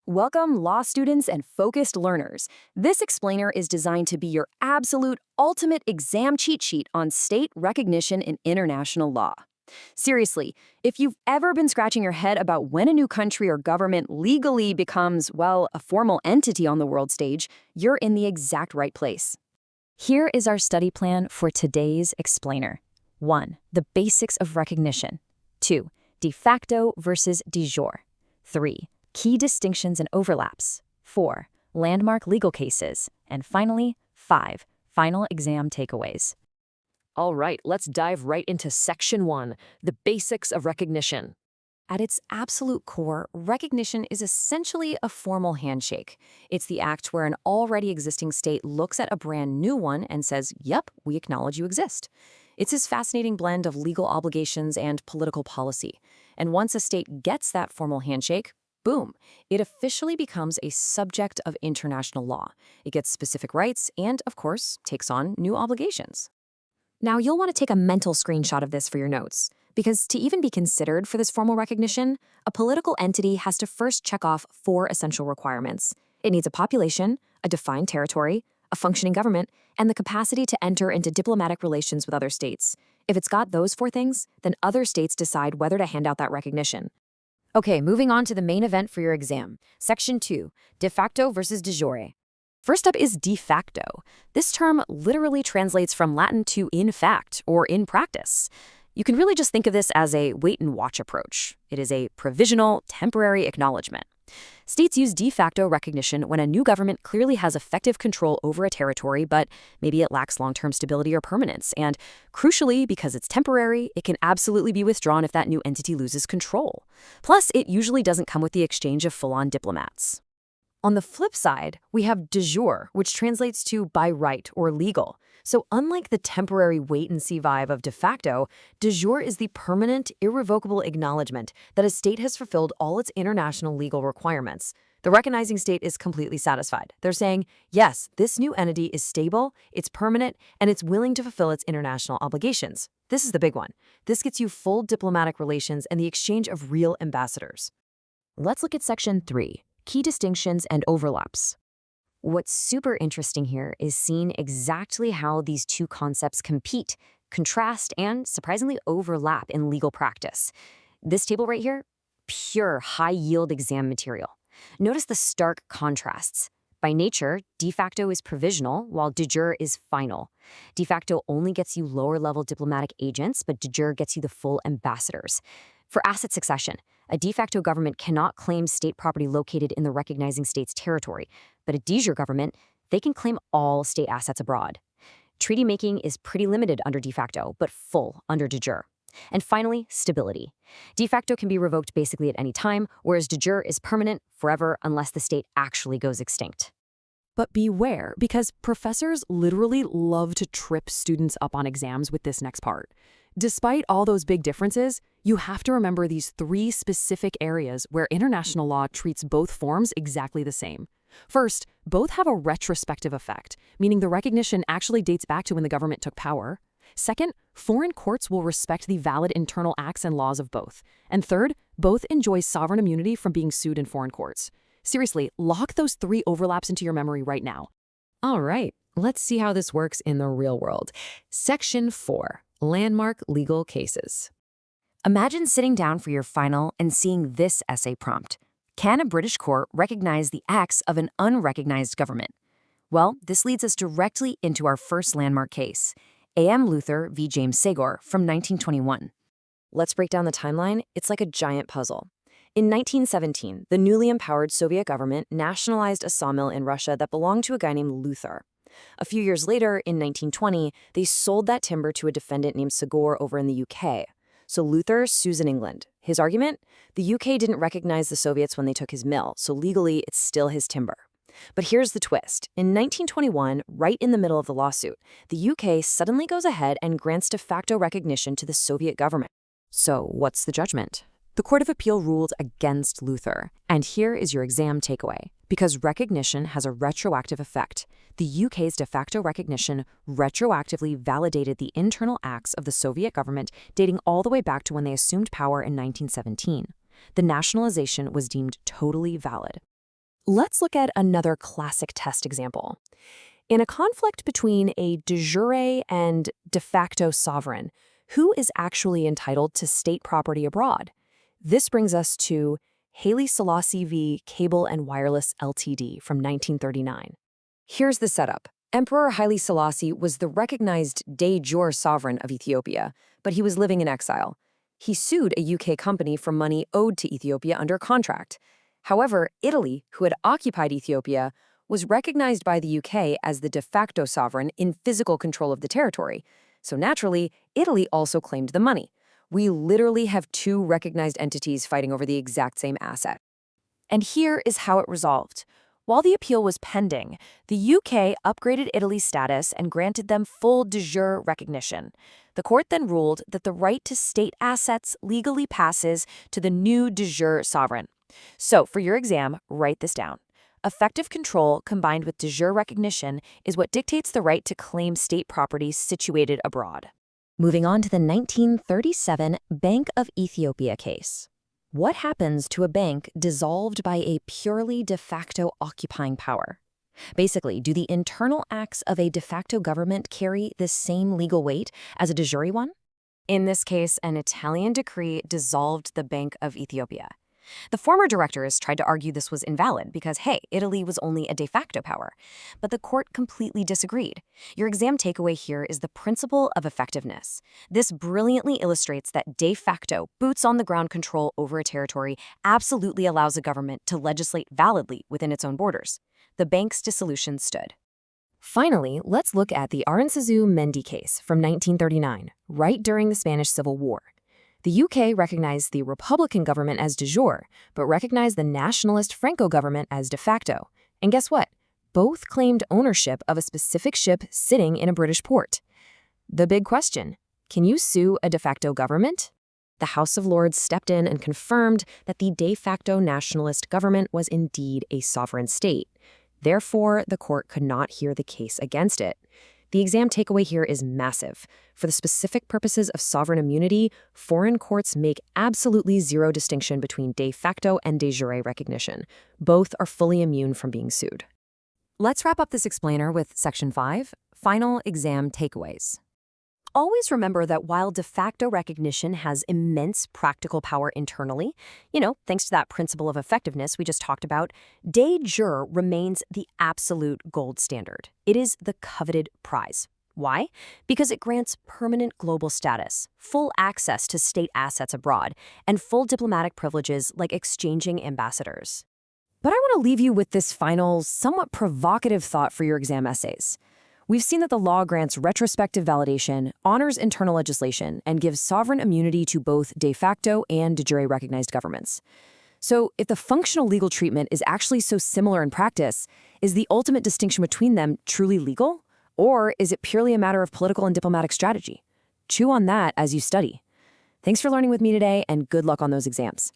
Welcome, law students and focused learners. This explainer is designed to be your absolute ultimate exam cheat sheet on state recognition in international law. Seriously, if you've ever been scratching your head about when a new country or government legally becomes, well, a formal entity on the world stage, you're in the exact right place. Here is our study plan for today's explainer. 1. The basics of recognition. 2. De facto versus de jure. 3. Key distinctions and overlaps. 4. Landmark legal cases. And finally, 5. Final exam takeaways. All right, let's dive right into Section 1, the basics of recognition. At its absolute core, recognition is essentially a formal handshake. It's the act where an already existing state looks at a brand new one and says, "Yep, we acknowledge you exist." It's this fascinating blend of legal obligations and political policy. And once a state gets that formal handshake, boom, it officially becomes a subject of international law. It gets specific rights and, of course, takes on new obligations. Now, you'll want to take a mental screenshot of this for your notes, because to even be considered for this formal recognition, a political entity has to first check off 4 essential requirements. It needs a population, a defined territory, a functioning government, and the capacity to enter into diplomatic relations with other states. If it's got those 4 things, then other states decide whether to hand out that recognition. Okay, moving on to the main event for your exam. Section 2, de facto versus de jure. First up is de facto. This term literally translates from Latin to in fact or in practice. You can really just think of this as a wait-and-watch approach. It is a provisional, temporary acknowledgement. States use de facto recognition when a new government clearly has effective control over a territory, but maybe it lacks long-term stability or permanence. And crucially, because it's temporary, it can absolutely be withdrawn if that new entity loses control. Plus, it usually doesn't come with the exchange of full-on diplomats. On the flip side, we have de jure, which translates to by right or legal. So unlike the temporary wait-and-see vibe of de facto, de jure is the permanent, irrevocable acknowledgement that a state has fulfilled all its international legal requirements. The recognizing state is completely satisfied. They're saying, yes, this new entity is stable, it's permanent, and it's willing to fulfill its international obligations. This is the big one. This gets you full diplomatic relations and the exchange of real ambassadors. Let's look at Section 3, key distinctions and overlaps. What's super interesting here is seeing exactly how these two concepts compete, contrast, and surprisingly overlap in legal practice. This table right here, pure high-yield exam material. Notice the stark contrasts. By nature, de facto is provisional, while de jure is final. De facto only gets you lower-level diplomatic agents, but de jure gets you the full ambassadors. For asset succession, a de facto government cannot claim state property located in the recognizing state's territory, but a de jure government, they can claim all state assets abroad. Treaty making is pretty limited under de facto, but full under de jure. And finally, stability. De facto can be revoked basically at any time, whereas de jure is permanent forever unless the state actually goes extinct. But beware, because professors literally love to trip students up on exams with this next part. Despite all those big differences, you have to remember these 3 specific areas where international law treats both forms exactly the same. First, both have a retrospective effect, meaning the recognition actually dates back to when the government took power. Second, foreign courts will respect the valid internal acts and laws of both. And third, both enjoy sovereign immunity from being sued in foreign courts. Seriously, lock those 3 overlaps into your memory right now. All right, let's see how this works in the real world. Section 4, landmark legal cases. Imagine sitting down for your final and seeing this essay prompt. Can a British court recognize the acts of an unrecognized government? Well, this leads us directly into our first landmark case, A.M. Luther v. James Sagor from 1921. Let's break down the timeline. It's like a giant puzzle. In 1917, the newly empowered Soviet government nationalized a sawmill in Russia that belonged to a guy named Luther. A few years later, in 1920, they sold that timber to a defendant named Sagor over in the UK. So Luther sues in England. His argument? The UK didn't recognize the Soviets when they took his mill, so legally it's still his timber. But here's the twist. In 1921, right in the middle of the lawsuit, the UK suddenly goes ahead and grants de facto recognition to the Soviet government. So what's the judgment? The Court of Appeal ruled against Luther. And here is your exam takeaway. Because recognition has a retroactive effect, the UK's de facto recognition retroactively validated the internal acts of the Soviet government dating all the way back to when they assumed power in 1917. The nationalization was deemed totally valid. Let's look at another classic test example. In a conflict between a de jure and de facto sovereign, who is actually entitled to state property abroad? This brings us to Haile Selassie v. Cable and Wireless Ltd. from 1939. Here's the setup. Emperor Haile Selassie was the recognized de jure sovereign of Ethiopia, but he was living in exile. He sued a UK company for money owed to Ethiopia under contract. However, Italy, who had occupied Ethiopia, was recognized by the UK as the de facto sovereign in physical control of the territory. So naturally, Italy also claimed the money. We literally have two recognized entities fighting over the exact same asset. And here is how it resolved. While the appeal was pending, the UK upgraded Italy's status and granted them full de jure recognition. The court then ruled that the right to state assets legally passes to the new de jure sovereign. So, for your exam, write this down. Effective control combined with de jure recognition is what dictates the right to claim state property situated abroad. Moving on to the 1937 Bank of Ethiopia case. What happens to a bank dissolved by a purely de facto occupying power? Basically, do the internal acts of a de facto government carry the same legal weight as a de jure one? In this case, an Italian decree dissolved the Bank of Ethiopia. The former directors tried to argue this was invalid because, hey, Italy was only a de facto power. But the court completely disagreed. Your exam takeaway here is the principle of effectiveness. This brilliantly illustrates that de facto, boots-on-the-ground control over a territory absolutely allows a government to legislate validly within its own borders. The bank's dissolution stood. Finally, let's look at the Aranzazu-Mendy case from 1939, right during the Spanish Civil War. The UK recognized the Republican government as de jure, but recognized the nationalist Franco government as de facto. And guess what? Both claimed ownership of a specific ship sitting in a British port. The big question, can you sue a de facto government? The House of Lords stepped in and confirmed that the de facto nationalist government was indeed a sovereign state. Therefore, the court could not hear the case against it. The exam takeaway here is massive. For the specific purposes of sovereign immunity, foreign courts make absolutely zero distinction between de facto and de jure recognition. Both are fully immune from being sued. Let's wrap up this explainer with Section 5, Final Exam Takeaways. Always remember that while de facto recognition has immense practical power internally, thanks to that principle of effectiveness we just talked about, de jure remains the absolute gold standard. It is the coveted prize. Why? Because it grants permanent global status, full access to state assets abroad, and full diplomatic privileges like exchanging ambassadors. But I want to leave you with this final, somewhat provocative thought for your exam essays. We've seen that the law grants retrospective validation, honors internal legislation, and gives sovereign immunity to both de facto and de jure recognized governments. So if the functional legal treatment is actually so similar in practice, is the ultimate distinction between them truly legal? Or is it purely a matter of political and diplomatic strategy? Chew on that as you study. Thanks for learning with me today, and good luck on those exams.